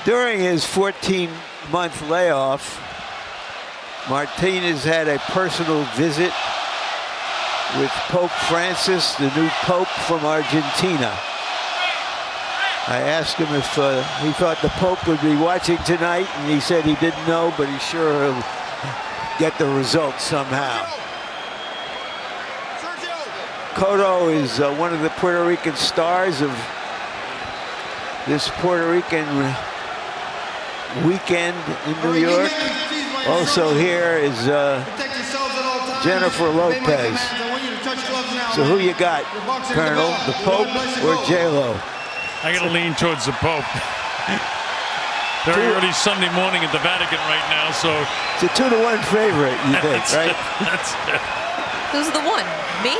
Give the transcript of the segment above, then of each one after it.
During his 14-month layoff, Martinez had a personal visit with Pope Francis, the new Pope from Argentina. I asked him if he thought the Pope would be watching tonight, and he said he didn't know, but he's sure he'll get the results somehow. Cotto is one of the Puerto Rican stars of this Puerto Rican weekend in New York. Also here is Jennifer Lopez. So who you got, Colonel? The Pope or J-Lo? I gotta lean towards the Pope. Very early Sunday morning at the Vatican right now, so it's a 2-to-1 favorite, you think, right? That's it. Who's the one? Me?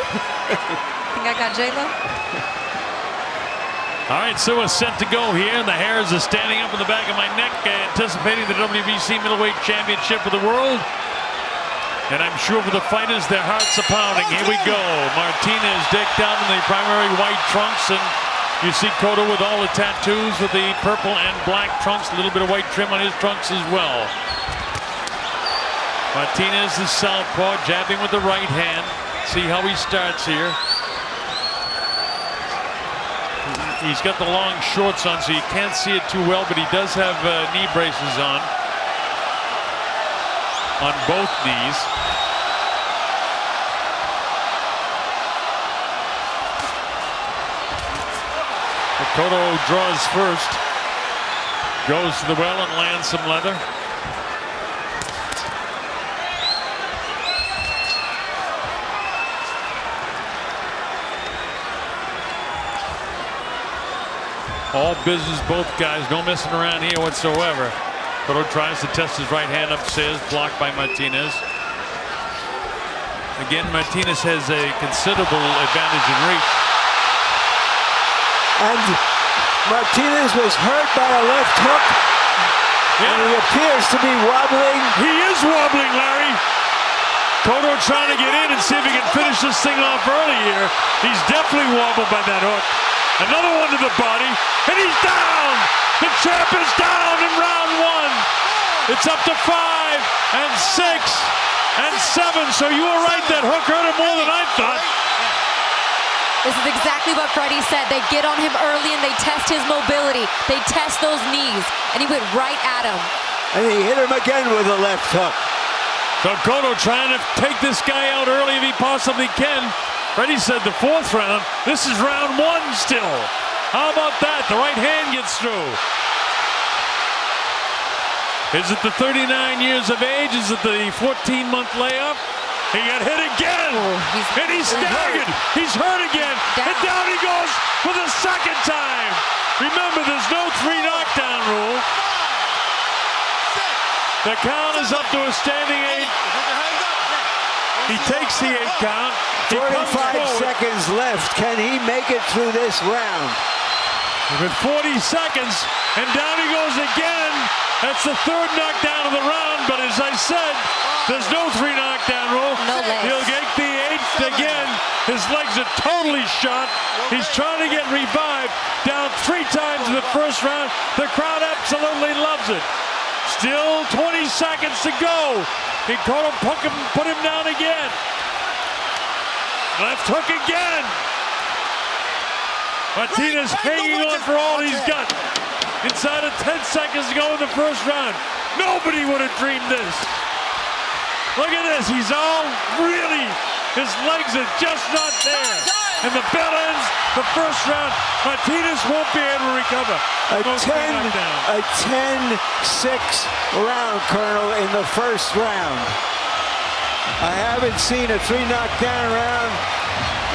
Think I got J-Lo? All right, so we're set to go here. The hairs are standing up in the back of my neck, anticipating the WBC middleweight championship of the world. And I'm sure for the fighters, their hearts are pounding. Here we go. Martinez decked out in the primary white trunks, and you see Cotto with all the tattoos with the purple and black trunks, a little bit of white trim on his trunks as well. Martinez is southpaw, jabbing with the right hand. See how he starts here. He's got the long shorts on, so you can't see it too well, but he does have knee braces on both knees. Cotto draws first, goes to the well and lands some leather. All business, both guys, no messing around here whatsoever. Cotto tries to test his right hand upstairs, blocked by Martinez. Again, Martinez has a considerable advantage in reach. And Martinez was hurt by a left hook. Yeah. And he appears to be wobbling. He is wobbling, Larry. Cotto trying to get in and see if he can finish this thing off early here. He's definitely wobbled by that hook. Another one to the body, and he's down! The champ is down in round one. It's up to 5 and 6 and 7. So you were right, that hook hurt him more than I thought. This is exactly what Freddie said. They get on him early and they test his mobility. They test those knees, and he went right at him. And he hit him again with a left hook. So Cotto trying to take this guy out early if he possibly can. Freddie said the 4th round. This is round 1 still. How about that? The right hand gets through. Is it the 39 years of age? Is it the 14-month layoff? He got hit again, and he's staggered. He's hurt again, and down he goes for the 2nd time. Remember, there's no 3 knockdown rule. The count is up to a standing 8. He takes the 8 count. 45 seconds left. Can he make it through this round? With 40 seconds, and down he goes again. That's the 3rd knockdown of the round, but as I said, there's no 3 knockdown rule. No legs. He'll get the 8th again. His legs are totally shot. He's trying to get revived. Down 3 times in the 1st round. The crowd absolutely loves it. Still 20 seconds to go. He caught him, put him down again. Left hook again. Martinez hanging on for all he's got. Inside of 10 seconds to go in the 1st round. Nobody would have dreamed this. Look at this. He's all really, his legs are just not there. And the bell ends the 1st round. Martinez won't be able to recover. A 10-6 round, Colonel, in the 1st round. I haven't seen a 3 knockdown round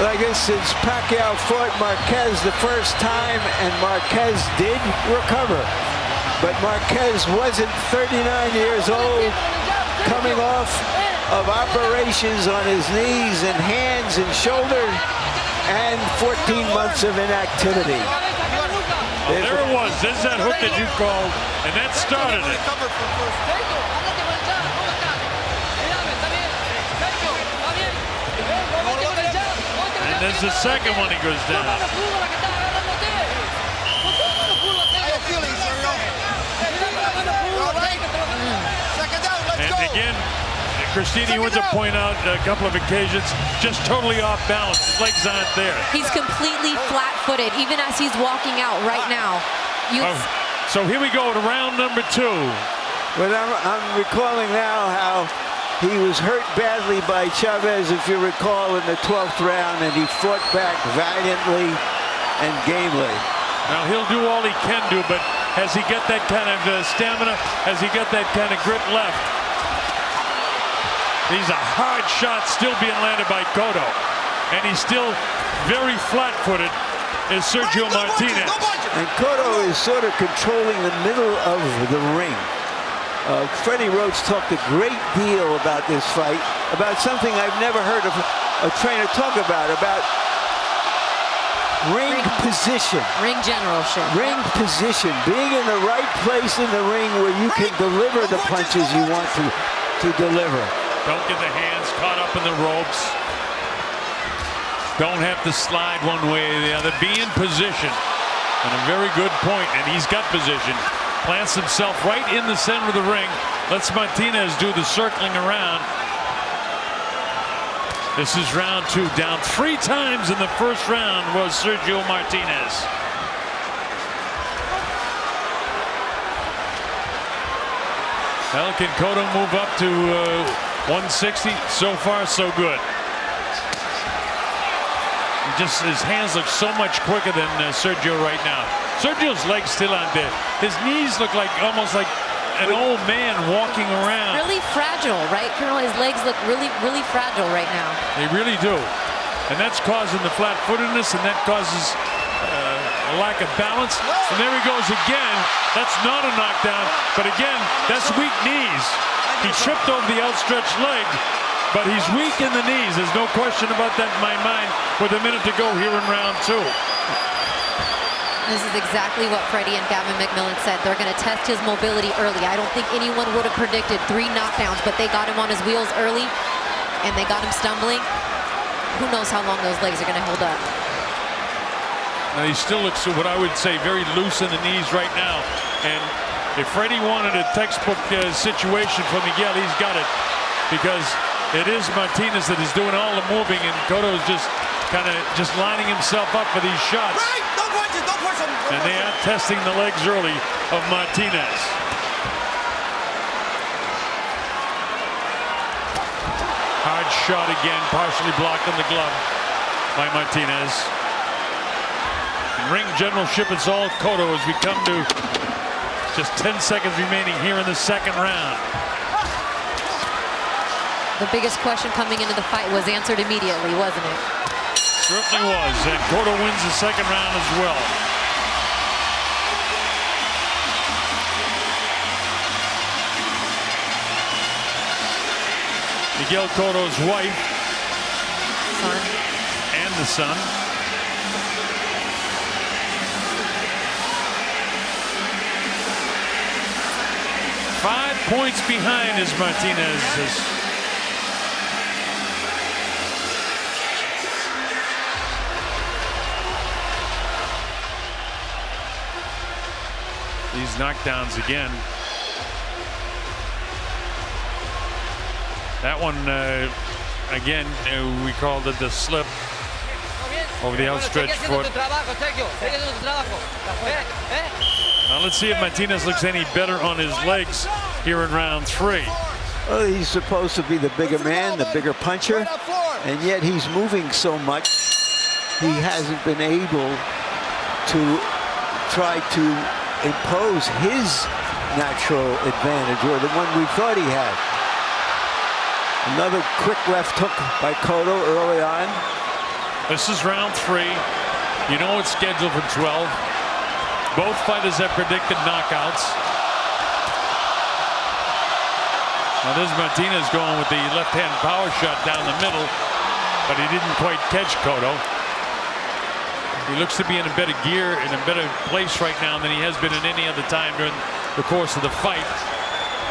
like this since Pacquiao fought Marquez the 1st time, and Marquez did recover. But Marquez wasn't 39 years old, coming off of operations on his knees and hands and shoulder, and 14 months of inactivity. Well, there it was. There's that hook that you called, and that started it. And there's the 2nd one he goes down. Christina, you want to point out a couple of occasions, just totally off balance. His legs aren't there. He's completely flat-footed, even as he's walking out right now. So here we go to round number 2. But I'm recalling now how he was hurt badly by Chavez, if you recall, in the 12th round, and he fought back valiantly and gamely. Now, he'll do all he can do, but has he got that kind of stamina? Has he got that kind of grit left? These are hard shots still being landed by Cotto. And he's still very flat-footed, is Sergio Martinez. And Cotto is sort of controlling the middle of the ring. Freddie Roach talked a great deal about this fight, about something I've never heard of a trainer talk about ring position. Ring generalship. Ring position. Being in the right place in the ring where you can deliver the punches you want to deliver. Don't get the hands caught up in the ropes. Don't have to slide one way or the other. Be in position. And a very good point, and he's got position. Plants himself right in the center of the ring. Lets Martinez do the circling around. This is round 2. Down 3 times in the first round was Sergio Martinez. Well, can Cotto move up to 160? So far, so good. His hands look so much quicker than Sergio right now. Sergio's legs still aren't there. His knees look like almost like an old man walking around. Really fragile, right, Colonel? His legs look really, really fragile right now. They really do. And that's causing the flat-footedness, and that causes a lack of balance. And there he goes again. That's not a knockdown, but again, that's weak knees. He tripped over the outstretched leg, but he's weak in the knees. There's no question about that in my mind with a minute to go here in round 2. This is exactly what Freddie and Gavin McMillan said. They're going to test his mobility early. I don't think anyone would have predicted 3 knockdowns, but they got him on his wheels early, and they got him stumbling. Who knows how long those legs are going to hold up. Now, he still looks, what I would say, very loose in the knees right now. And if Freddie wanted a textbook situation for Miguel, he's got it. Because it is Martinez that is doing all the moving, and Cotto is just kind of lining himself up for these shots. And they are testing the legs early of Martinez. Hard shot again, partially blocked on the glove by Martinez. In ring generalship, it's all Cotto as we come to just 10 seconds remaining here in the second round. The biggest question coming into the fight was answered immediately, wasn't it? Certainly was, and Cotto wins the second round as well. Miguel Cotto's wife, Son. And the son. Five points behind is Martinez. These knockdowns again. That one, again, we called it the slip over the outstretched foot. Now let's see if Martinez looks any better on his legs here in round 3. Well, he's supposed to be the bigger man, the bigger puncher, and yet he's moving so much, he hasn't been able to try to impose his natural advantage, or the one we thought he had. Another quick left hook by Cotto early on. This is round 3. You know it's scheduled for 12. Both fighters have predicted knockouts. Now there's Martinez going with the left-hand power shot down the middle, but he didn't quite catch Cotto. He looks to be in a better gear, in a better place right now than he has been in any other time during the course of the fight.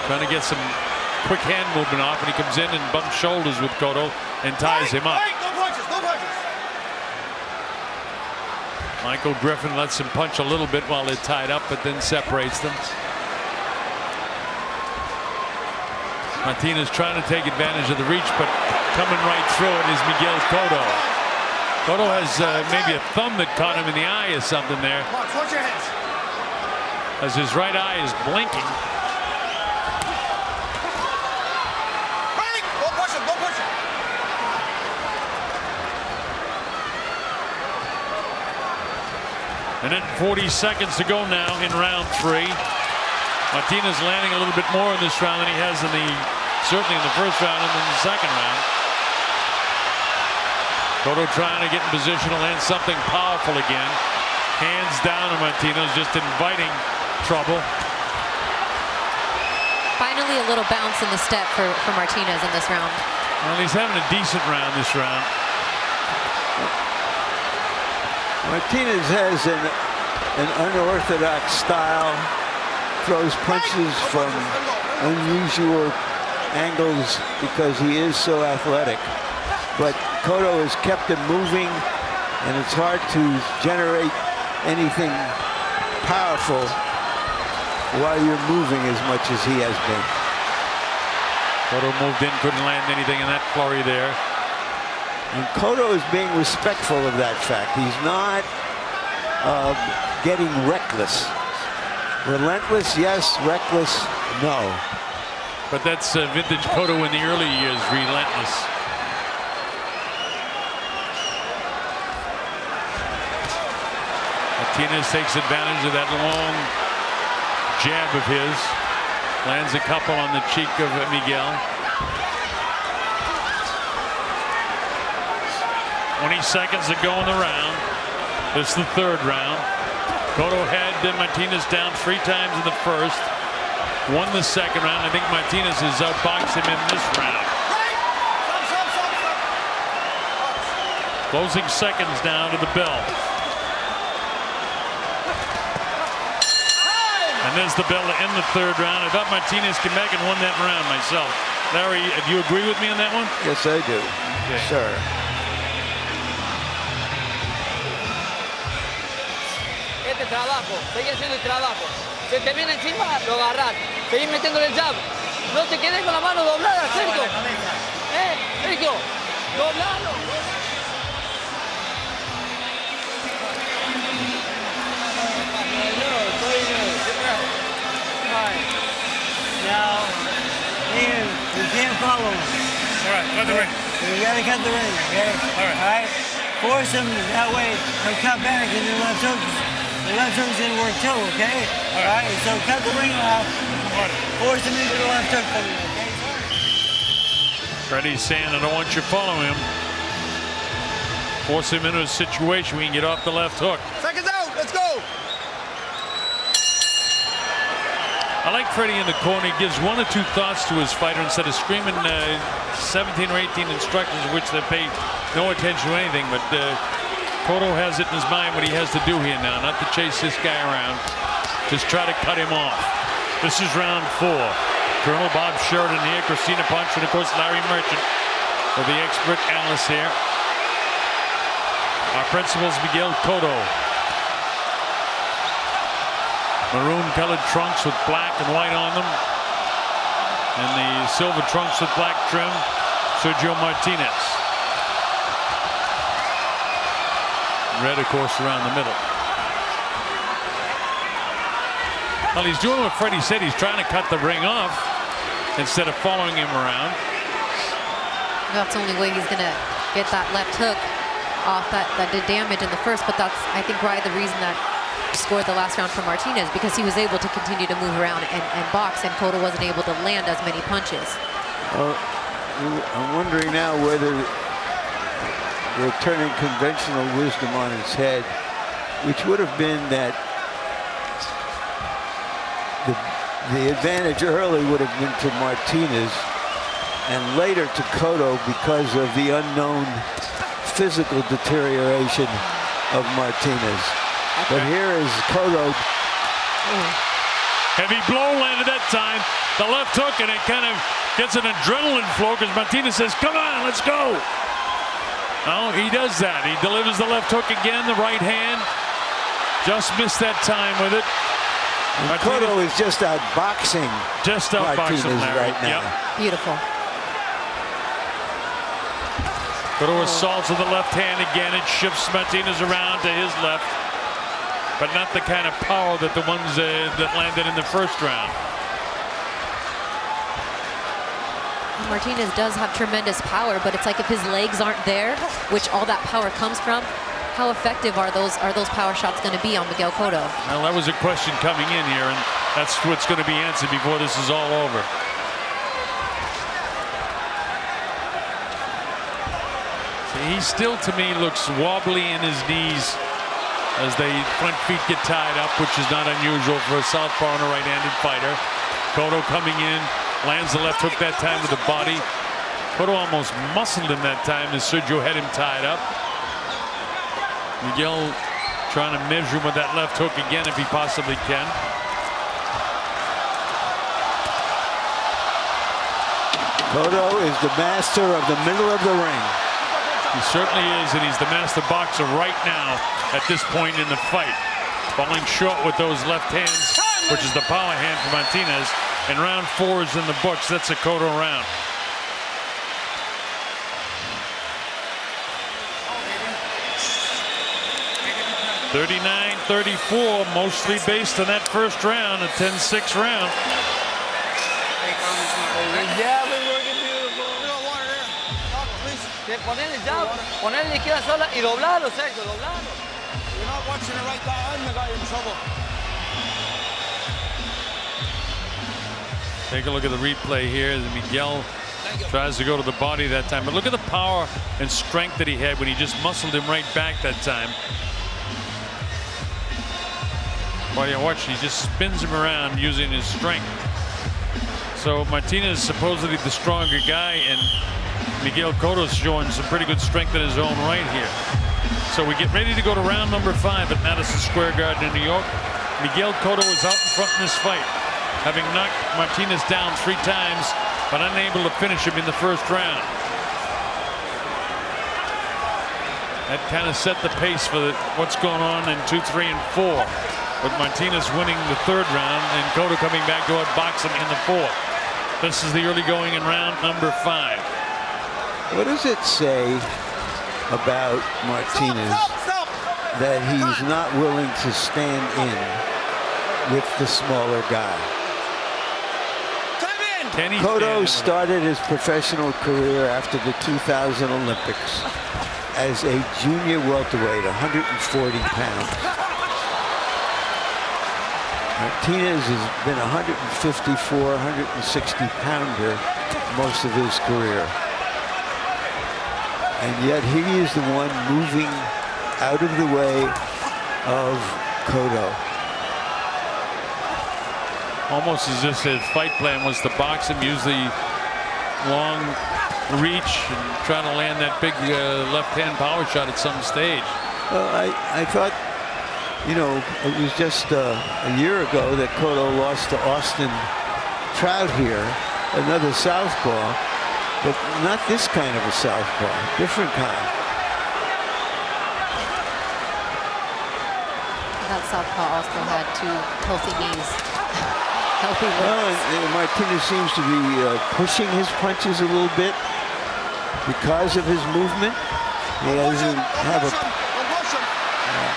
Trying to get some quick hand movement off, and he comes in and bumps shoulders with Cotto and ties him up. Michael Griffin lets him punch a little bit while they're tied up, but then separates them. Martinez trying to take advantage of the reach, but coming right through it is Miguel Cotto. Cotto has maybe a thumb that caught him in the eye or something there, as his right eye is blinking. And then 40 seconds to go now in round 3. Martinez landing a little bit more in this round than he has in certainly in the first round and then the second round. Cotto trying to get in position to land something powerful again. Hands down to Martinez, just inviting trouble. Finally a little bounce in the step for Martinez in this round. Well, he's having a decent round this round. Martinez has an unorthodox style, throws punches from unusual angles because he is so athletic. But Cotto has kept him moving, and it's hard to generate anything powerful while you're moving as much as he has been. Cotto moved in, couldn't land anything in that flurry there. And Cotto is being respectful of that fact. He's not getting reckless. Relentless, yes. Reckless, no. But that's vintage Cotto in the early years, relentless. Martinez takes advantage of that long jab of his. Lands a couple on the cheek of Miguel. 20 seconds to go in the round. This is the third round. Cotto had Martinez down 3 times in the first. Won the second round. I think Martinez has outboxed him in this round. Closing seconds down to the bell. And there's the bell to end the third round. I thought Martinez came back and won that round myself. Larry, do you agree with me on that one? Yes, I do. Okay. Sure. Este trabajo, seguí haciendo el trabajo. Se te viene encima, lo agarras. Seguí metiéndole el jab. No te quedes con la mano doblada, Sergio. Sergio, doblalo. Now, Ian, you can't follow him. All right, cut the ring. You gotta cut the ring, okay? All right. All right? Force him, that way he'll cut back and the left hook. The left hook's gonna work too, okay? All right, so cut the ring off. Force him into the left hook for me, okay? Freddie's saying, I don't want you following him. Force him into a situation we can get off the left hook. Seconds out, let's go. I like Freddie in the corner. He gives 1 or 2 thoughts to his fighter instead of screaming 17 or 18 instructions, which they pay no attention to anything. But Cotto has it in his mind what he has to do here now, not to chase this guy around. Just try to cut him off. This is round 4. Colonel Bob Sheridan here, Christina Punch, and of course Larry Merchant are the expert analysts here. Our principals, Miguel Cotto. Maroon-colored trunks with black and white on them. And the silver trunks with black trim, Sergio Martinez. Red, of course, around the middle. Well, he's doing what Freddie said. He's trying to cut the ring off instead of following him around. That's the only way he's going to get that left hook off that did damage in the first. But that's, I think, probably the reason that scored the last round for Martinez, because he was able to continue to move around and box, and Cotto wasn't able to land as many punches. Well, I'm wondering now whether they're turning conventional wisdom on its head, which would have been that the advantage early would have been to Martinez and later to Cotto because of the unknown physical deterioration of Martinez. But here is Cotto. Heavy blow landed that time. The left hook, and it kind of gets an adrenaline flow because Martinez says, come on, let's go. Oh, he does that. He delivers the left hook again, the right hand. Just missed that time with it. And Cotto is just outboxing. Just outboxing Larry right now. Yep. Beautiful. Cotto assaults with the left hand again. It shifts Martinez around to his left, but not the kind of power that the ones that landed in the first round. Martinez does have tremendous power, but it's like if his legs aren't there, which all that power comes from, how effective are those power shots going to be on Miguel Cotto? Well, that was a question coming in here, and that's what's going to be answered before this is all over. See, he still, to me, looks wobbly in his knees as the front feet get tied up, which is not unusual for a southpaw and a right-handed fighter. Cotto coming in, lands the left hook that time with the body. Cotto almost muscled him that time as Sergio had him tied up. Miguel trying to measure him with that left hook again if he possibly can. Cotto is the master of the middle of the ring. He certainly is, and he's the master boxer right now at this point in the fight. Falling short with those left hands, which is the power hand for Martinez. And round 4 is in the books. That's a Cotto round. (39-34), mostly based on that first round, a 10-6 round. Yeah, we're working beautiful. Ponerle jab, ponerle la izquierda sola y doblarlo, Sergio, doblarlo. You're not watching it right there, and the guy in trouble. Take a look at the replay here. Miguel tries to go to the body that time, but look at the power and strength that he had when he just muscled him right back that time. While you watch, he just spins him around using his strength. So Martinez is supposedly the stronger guy, and Miguel Cotto's showing some pretty good strength in his own right here. So we get ready to go to round number 5 at Madison Square Garden in New York. Miguel Cotto is out in front in this fight, having knocked Martinez down 3 times, but unable to finish him in the first round. That kind of set the pace for what's going on in 2, 3, and 4. With Martinez winning the 3rd round and Cotto coming back to outbox him in the 4th. This is the early going in round number 5. What does it say about Martinez that he's not willing to stand in with the smaller guy? Cotto started his professional career after the 2000 Olympics as a junior welterweight, 140 pounds. Martinez has been 154, 160 pounder most of his career. And yet he is the one moving out of the way of Cotto. Almost as if his fight plan was to box him, use the long reach, and try to land that big left-hand power shot at some stage. Well, I thought, you know, it was just a year ago that Cotto lost to Austin Trout here, another southpaw, but not this kind of a southpaw, different kind. That southpaw also had 2 healthy knees. Healthy legs. Well, and Martinez seems to be pushing his punches a little bit because of his movement. He doesn't have a...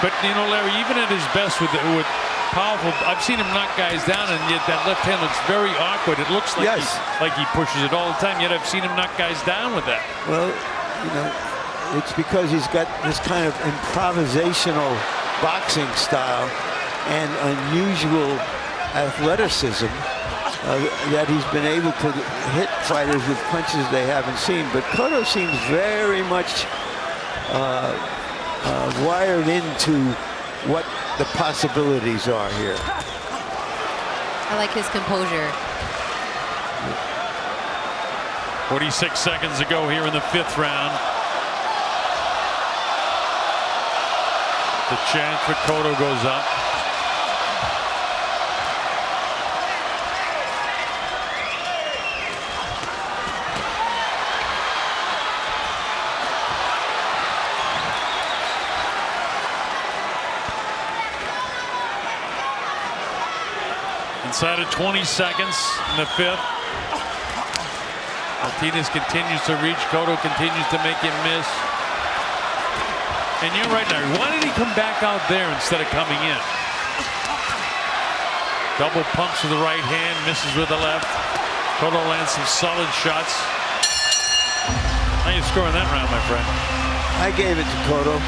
But, you know, Larry, even at his best with powerful, I've seen him knock guys down, and yet that left hand looks very awkward. It looks like, he pushes it all the time, yet I've seen him knock guys down with that. Well, you know, it's because he's got this kind of improvisational boxing style and unusual athleticism that he's been able to hit fighters with punches they haven't seen. But Cotto seems very much wired into what the possibilities are here. I like his composure. 46 seconds to go here in the 5th round. The chant for Cotto goes up. Inside of 20 seconds in the 5th. Martinez continues to reach. Cotto continues to make him miss. And you're right, Larry. Why did he come back out there instead of coming in? Double pumps with the right hand, misses with the left. Cotto lands some solid shots. How you scoring that round, my friend? I gave it to Cotto.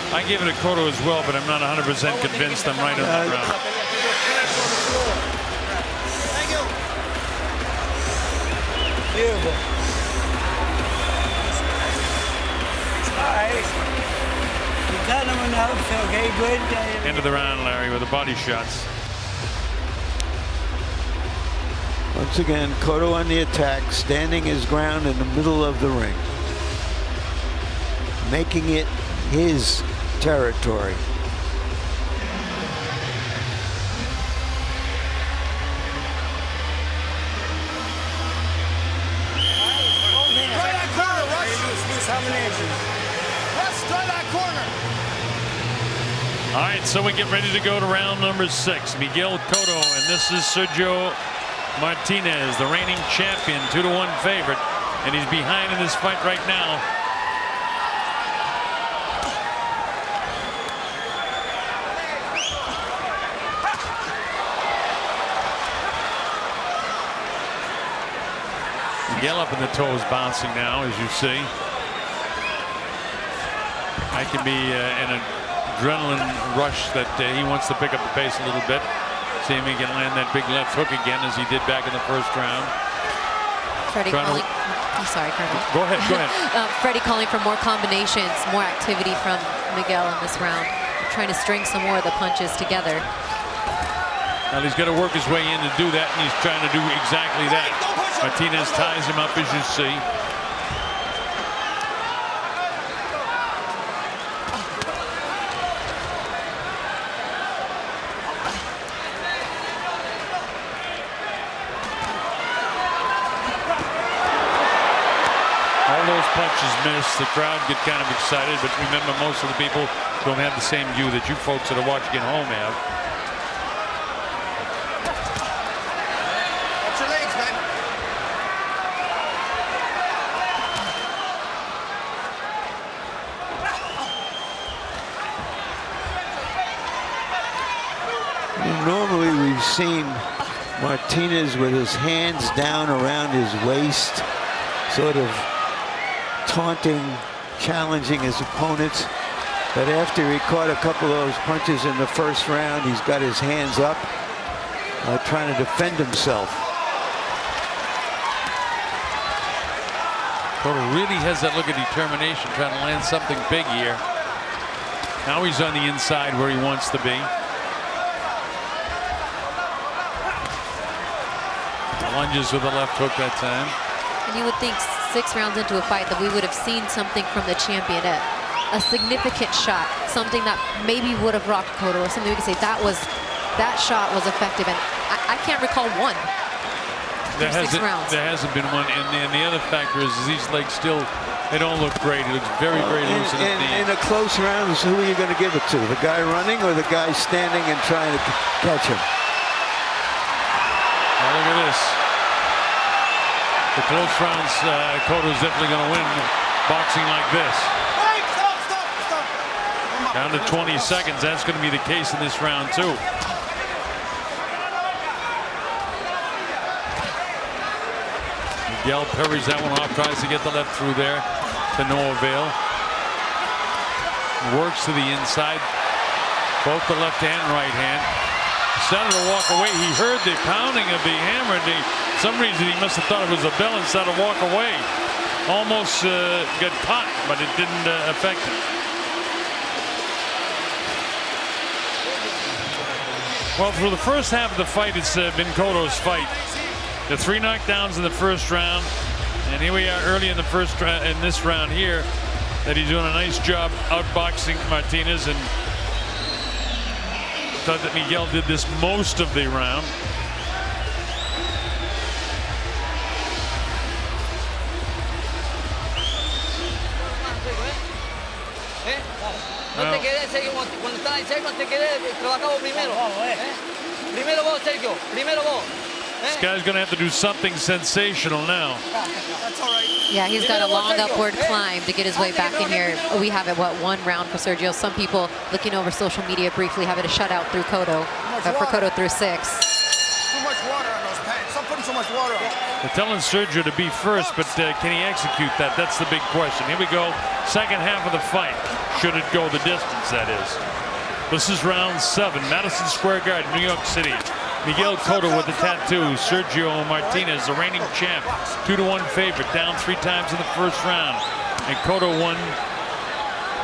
I gave it to Cotto as well, but I'm not 100% convinced I'm right on that round. Thank you. Beautiful. All right. You got him enough, okay, good. End of the round, Larry, with the body shots. Once again, Cotto on the attack, standing his ground in the middle of the ring, making it his territory. All right, so we get ready to go to round number 6. Miguel Cotto, and this is Sergio Martinez, the reigning champion, 2-1 favorite, and he's behind in this fight right now. Miguel up in the toes, bouncing now, as you see. I can be an adrenaline rush that he wants to pick up the pace a little bit. See if he can land that big left hook again, as he did back in the first round. Freddie calling. I'm sorry, Colonel. Go ahead. Go ahead. Freddie calling for more combinations, more activity from Miguel in this round. Trying to string some more of the punches together. Well, he's got to work his way in to do that, and he's trying to do exactly that. Martinez ties him up, as you see. All those punches miss. The crowd get kind of excited, but remember, most of the people don't have the same view that you folks that are watching at home have. Watch your legs, man. Normally we've seen Martinez with his hands down around his waist, sort of taunting, challenging his opponents. But after he caught a couple of those punches in the first round, he's got his hands up, trying to defend himself. Cotto really has that look of determination, trying to land something big here. Now he's on the inside where he wants to be. Lunges with the left hook that time. And you would think 6 rounds into a fight that we would have seen something from the championette. A significant shot, something that maybe would have rocked Cotto, or something we could say that shot was effective. And I can't recall one. There hasn't been one, and the other factor is these legs still, they don't look great. It looks very, very loose in the knee. In a close round, who are you going to give it to? The guy running or the guy standing and trying to catch him? Now look at this. The close rounds, Cotto's definitely going to win boxing like this. Stop. Down to 20 seconds. That's going to be the case in this round, too. Miguel parries that one off, tries to get the left through there to no avail. Works to the inside, both the left and right hand. Started to walk away. He heard the pounding of the hammer, and for some reason he must have thought it was a bell and started to walk away. Almost got caught, but it didn't affect him. Well, through the first half of the fight, it's been Cotto's fight. The 3 knockdowns in the first round, and here we are early in the first in this round here, that he's doing a nice job outboxing Martinez, and thought that Miguel did this most of the round. No te quedes, Sergio, cuando están ahí cerca, no te quedes, trabajamos primero. Primero vos, Sergio, primero vos. This guy's going to have to do something sensational now. That's all right. Yeah, he's got a long upward climb to get his way back in here. We have it, what, 1 round for Sergio. Some people looking over social media briefly have it a shutout through Cotto, for Cotto through 6. Too much water on those pants. Stop putting so much water on. They're telling Sergio to be first, but can he execute that? That's the big question. Here we go. Second half of the fight. Should it go the distance, that is. This is round 7. Madison Square Garden, New York City. Miguel Cotto with the tattoo. Sergio Martinez, the reigning champ. 2-1 favorite. Down 3 times in the first round. And Cotto won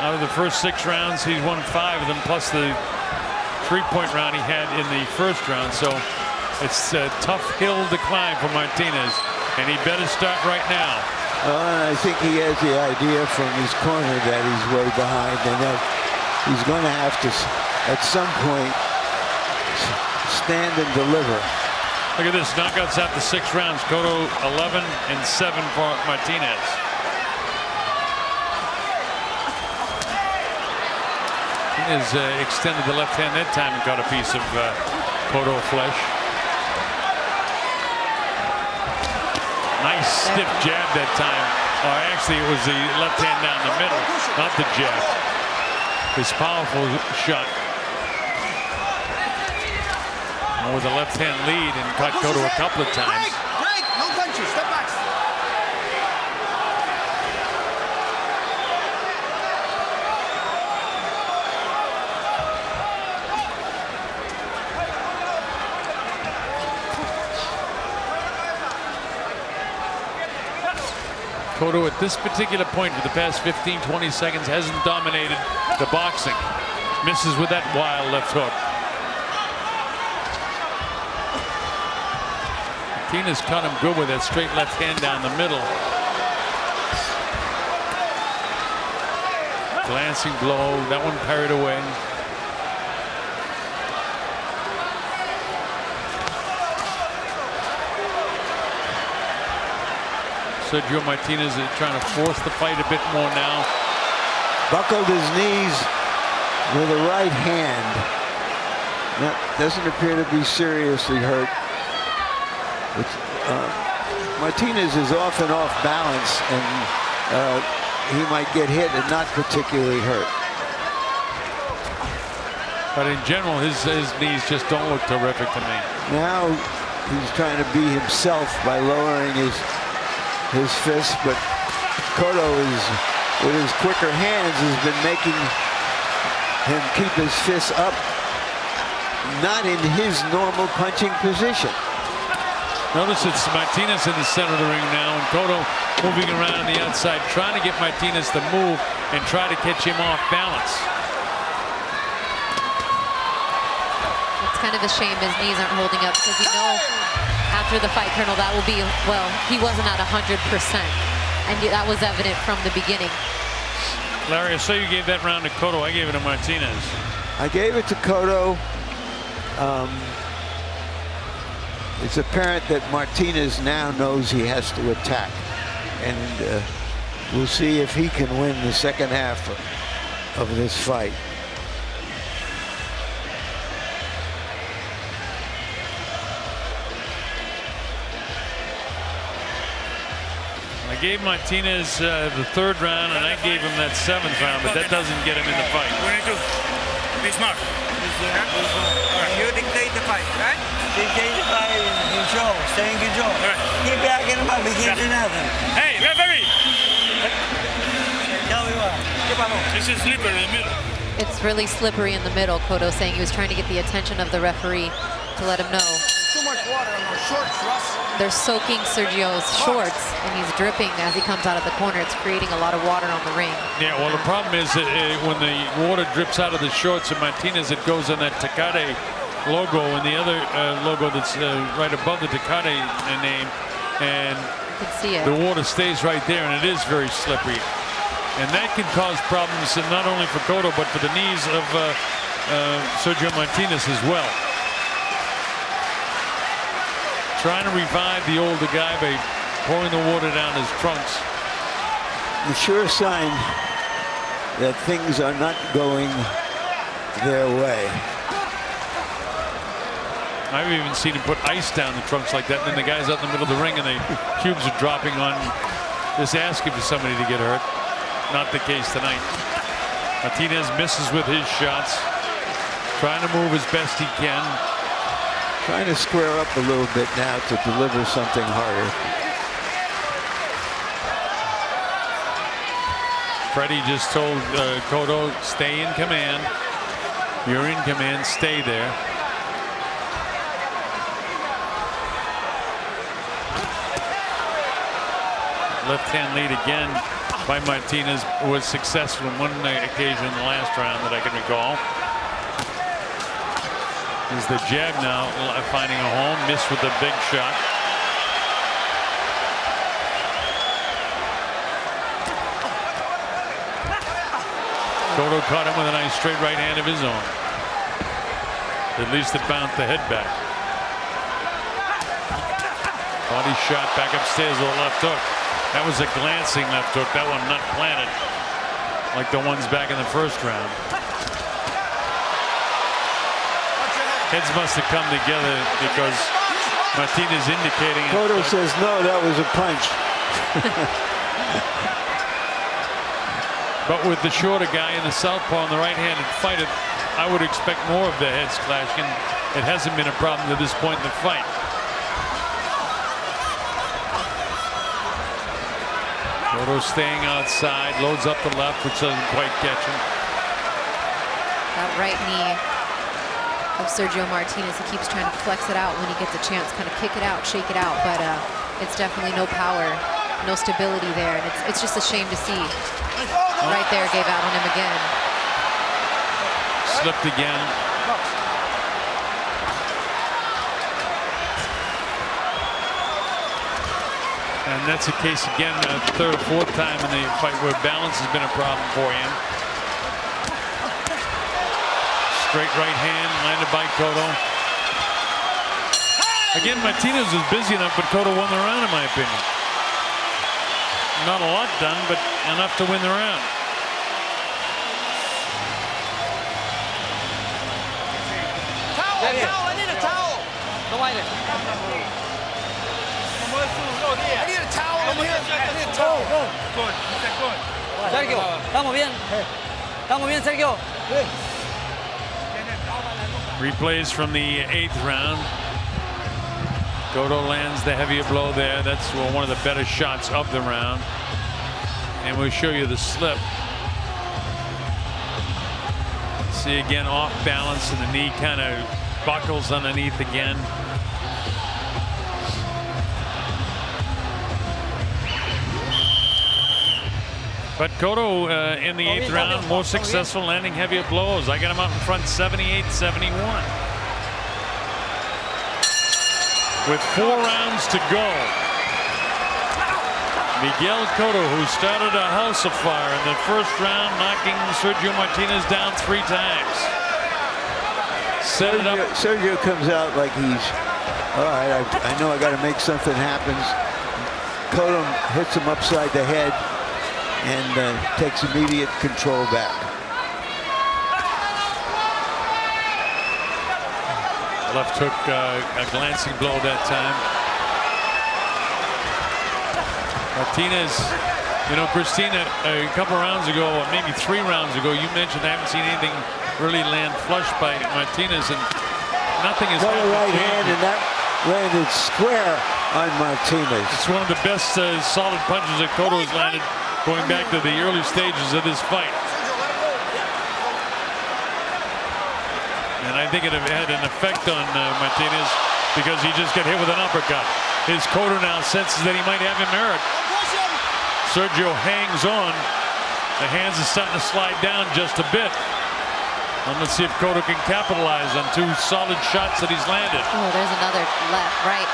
out of the first 6 rounds. He's won 5 of them, plus the 3-point round he had in the first round. So it's a tough hill to climb for Martinez. And he better start right now. And I think he has the idea from his corner that he's way behind and that he's going to have to, at some point, stand and deliver. Look at this, knockouts after 6 rounds. Cotto 11-7 for Martinez. Martinez extended the left hand that time and got a piece of Cotto flesh. Nice stiff jab that time. Or actually, it was the left hand down the middle, not the jab. His powerful shot. With a left hand lead and caught Cotto a couple of times. Break, no punches, step back. Cotto at this particular point for the past 15-20 seconds hasn't dominated the boxing. Misses with that wild left hook. Martinez caught him good with that straight left hand down the middle. Glancing blow, that one parried away. Sergio Martinez is trying to force the fight a bit more now. Buckled his knees with a right hand. That doesn't appear to be seriously hurt. Martinez is off and off balance, and he might get hit and not particularly hurt. But in general, his knees just don't look terrific to me. Now he's trying to be himself by lowering his fist, but Cotto is, with his quicker hands, has been making him keep his fists up, not in his normal punching position. Notice it's Martinez in the center of the ring now, and Cotto moving around on the outside, trying to get Martinez to move and try to catch him off balance. It's kind of a shame his knees aren't holding up, because you know after the fight, Colonel, that will be, well, he wasn't at 100%, and that was evident from the beginning. Larry, I saw you gave that round to Cotto. I gave it to Martinez. I gave it to Cotto. It's apparent that Martinez now knows he has to attack, and we'll see if he can win the second half of this fight. I gave Martinez the 3rd round, and I gave him that 7th round, but that doesn't get him in the fight. We need to be smart. You dictate the fight, right? Dictate the fight and control. Stay in control. Right. Keep backing him up. He can't do nothing. Hey, referee! Tell me what. This is slippery in the middle. It's really slippery in the middle, Cotto saying he was trying to get the attention of the referee to let him know. Too much water on those shorts, Russ. They're soaking Sergio's shorts, and he's dripping as he comes out of the corner. It's creating a lot of water on the ring. Yeah, well, the problem is that when the water drips out of the shorts of Martinez, it goes on that Tecate logo and the other logo that's right above the Tecate name, and You can see it. the water stays right there, and it is very slippery. And that can cause problems not only for Cotto, but for the knees of Sergio Martinez as well. Trying to revive the older guy by pouring the water down his trunks. The sure sign that things are not going their way. I've even seen him put ice down the trunks like that, and then the guy's out in the middle of the ring and the cubes are dropping on, just asking for somebody to get hurt. Not the case tonight. Martinez misses with his shots, trying to move as best he can. Trying to square up a little bit now to deliver something harder. Freddie just told Cotto, stay in command. You're in command, stay there. Left hand lead again by Martinez was successful on one occasion in the last round that I can recall. Is the jab now finding a home, missed with a big shot. Cotto caught him with a nice straight right hand of his own. At least it bounced the head back. Body shot back upstairs with a left hook. That was a glancing left hook. That one not planted like the ones back in the first round. Heads must have come together because Martinez indicating. Cotto says no, that was a punch. But with the shorter guy and the southpaw and the right-handed fighter, I would expect more of the heads clashing. It hasn't been a problem to this point in the fight. Cotto staying outside, loads up the left, which doesn't quite catch him. That right knee of Sergio Martinez, he keeps trying to flex it out when he gets a chance, kind of kick it out, shake it out, but it's definitely no power, no stability there, and it's just a shame to see. Right there, gave out on him again. Slipped again. And that's the case again, third or fourth time in the fight where balance has been a problem for him. Straight right hand landed by Cotto. Again, Martinez was busy enough, but Cotto won the round in my opinion. Not a lot done, but enough to win the round. Towel, towel, I need a towel. No mind it. I need a towel in here. I need a towel. Good. Good. Sergio, estamos bien. Estamos bien, Sergio. Replays from the 8th round. Cotto lands the heavier blow there. That's one of the better shots of the round. And we'll show you the slip. See again, off balance, and the knee kind of buckles underneath again. But Cotto in the 8th round, more successful landing heavier blows. I got him out in front 78-71. With 4 rounds to go, Miguel Cotto, who started a house of fire in the first round, knocking Sergio Martinez down 3 times. Set it up. Sergio comes out like he's, all right, I know I got to make something happen. Cotto hits him upside the head and takes immediate control back. Left hook, a glancing blow that time. Martinez, you know, Christina, a couple rounds ago, or maybe 3 rounds ago, you mentioned I haven't seen anything really land flush by Martinez, and nothing is. Got a right hand, and that landed square on Martinez. It's one of the best solid punches that Cotto has landed going back to the early stages of this fight. And I think it had an effect on Martinez because he just got hit with an uppercut. His Cotto now senses that he might have him hurt. Sergio hangs on. The hands are starting to slide down just a bit. Let's see if Cotto can capitalize on 2 solid shots that he's landed. Oh, there's another left, right.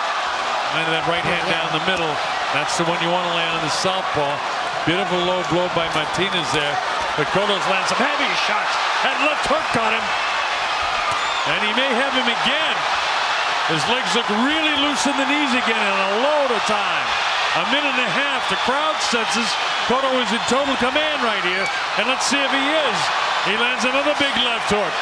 Landed that right hand down the middle. That's the one you want to land on the southpaw. Beautiful low blow by Martinez there. But Cotto's landed some heavy shots. That left hook caught him. And he may have him again. His legs look really loose in the knees again in a load of time. 1.5 minutes. The crowd senses Cotto is in total command right here, and let's see if he is. He lands another big left hook.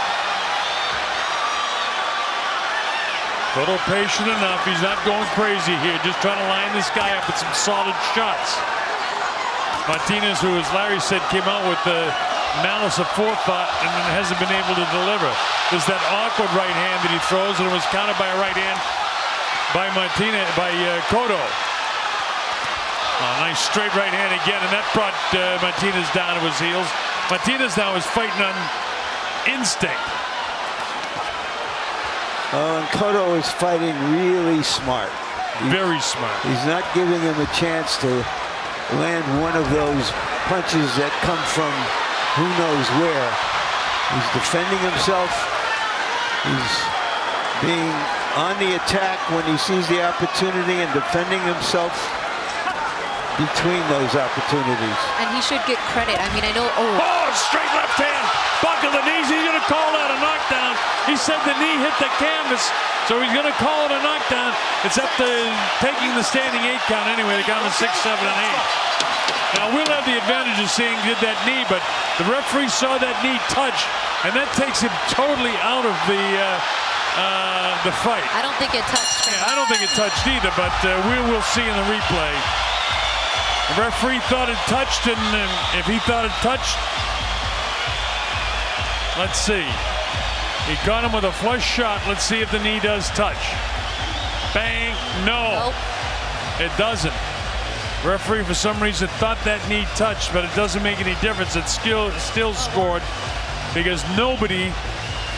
Cotto patient enough. He's not going crazy here, just trying to line this guy up with some solid shots. Martinez, who, as Larry said, came out with the malice of forethought and hasn't been able to deliver. There's that awkward right hand that he throws, and it was countered by a right hand by Cotto. Nice straight right hand again, and that brought Martinez down to his heels. Martinez now is fighting on instinct. And Cotto is fighting really smart. Very smart. He's not giving him a chance to land one of those punches that come from who knows where. He's defending himself. He's being on the attack when he sees the opportunity and defending himself between those opportunities. And he should get credit. I mean, I know. Oh, straight left hand. Buckle the knees. He's going to call that a knockdown. He said the knee hit the canvas, so he's going to call it a knockdown. It's up to taking the standing 8 count anyway. They got him 6, 7, and 8. Now, we'll have the advantage of seeing did that knee, but the referee saw that knee touch, and that takes him totally out of the fight. I don't think it touched. Yeah, I don't think it touched either, but we will see in the replay. The referee thought it touched, and if he thought it touched, let's see. He caught him with a flush shot. Let's see if the knee does touch. Bang. No. Nope. It doesn't. Referee, for some reason, thought that knee touched, but it doesn't make any difference. It's still scored because nobody,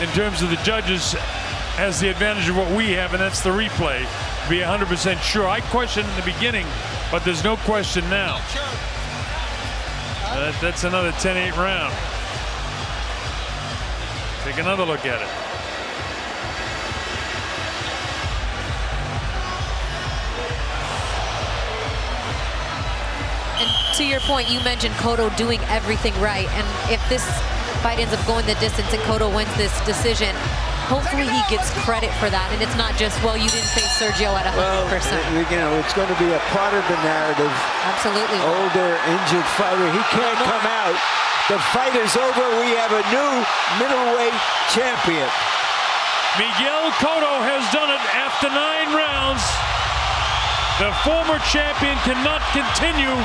in terms of the judges, has the advantage of what we have, and that's the replay. To be 100% sure. I questioned in the beginning, but there's no question now. That's another 10-8 round. Take another look at it. And to your point, you mentioned Cotto doing everything right. And if this fight ends up going the distance and Cotto wins this decision, hopefully he gets credit for that. And it's not just, well, you didn't face Sergio at 100%. Well, you know, it's going to be a part of the narrative. Absolutely. Older, injured fighter. He can't come out. The fight is over. We have a new middleweight champion. Miguel Cotto has done it after 9 rounds. The former champion cannot continue,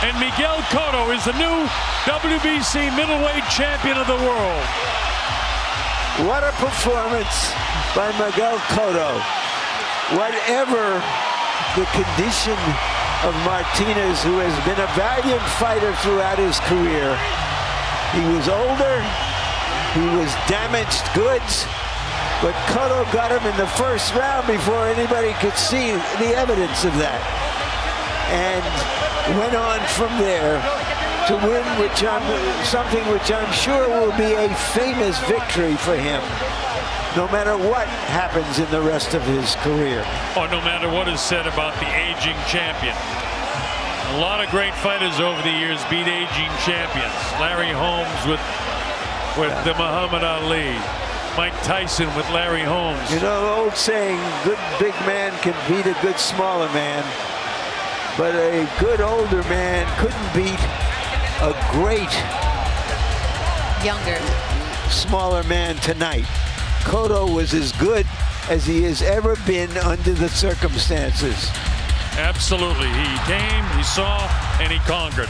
and Miguel Cotto is the new WBC middleweight champion of the world. What a performance by Miguel Cotto. Whatever the condition of Martinez, who has been a valiant fighter throughout his career, he was older, he was damaged goods, but Cotto got him in the first round before anybody could see the evidence of that. And went on from there to win something which I'm sure will be a famous victory for him, no matter what happens in the rest of his career. Or no matter what is said about the aging champion. A lot of great fighters over the years beat aging champions. Larry Holmes with the Muhammad Ali. Mike Tyson with Larry Holmes. You know the old saying, good big man can beat a good smaller man, but a good older man couldn't beat a great younger smaller man tonight. Cotto was as good as he has ever been under the circumstances. Absolutely. He came, he saw, and he conquered.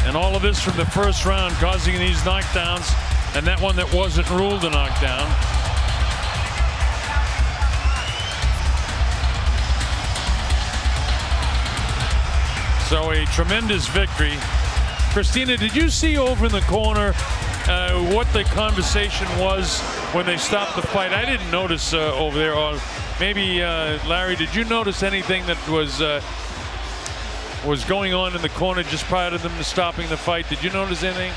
And all of this from the first round, causing these knockdowns, and that one that wasn't ruled a knockdown. So a tremendous victory. Christina, did you see over in the corner what the conversation was when they stopped the fight? I didn't notice over there. Or maybe Larry, did you notice anything that was going on in the corner just prior to them stopping the fight? Did you notice anything?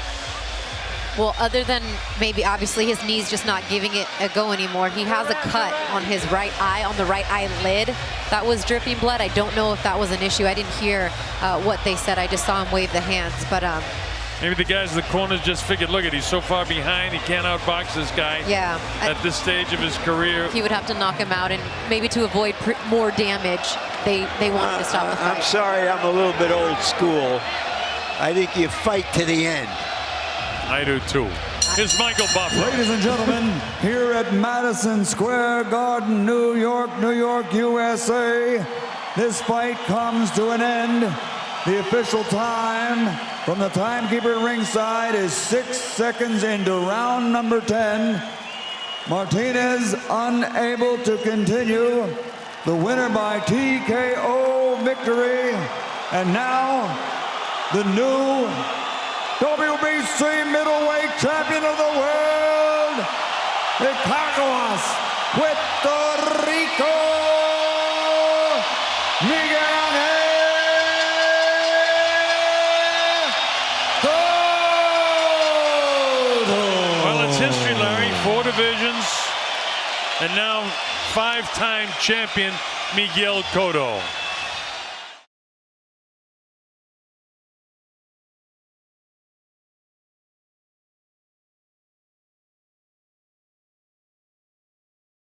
Well, other than maybe obviously his knee's just not giving it a go anymore. He has a cut on his right eye, on the right eyelid. That was dripping blood. I don't know if that was an issue. I didn't hear what they said. I just saw him wave the hands. But maybe the guys in the corners just figured, look at, he's so far behind, he can't outbox this guy. Yeah. At this stage of his career. He would have to knock him out, and maybe to avoid more damage, they wanted to stop the fight. I'm sorry, I'm a little bit old school. I think you fight to the end. I do too. Here's Michael Buffer. Ladies and gentlemen, here at Madison Square Garden, New York, USA, this fight comes to an end. The official time from the timekeeper at ringside is 6 seconds into round number 10. Martinez unable to continue. The winner by TKO victory. And now, the new WBC middleweight champion of the world, Nicaragua, Puerto Rico, Miguel Ángel. Well, it's history, Larry. 4 divisions, and now 5-time champion Miguel Cotto.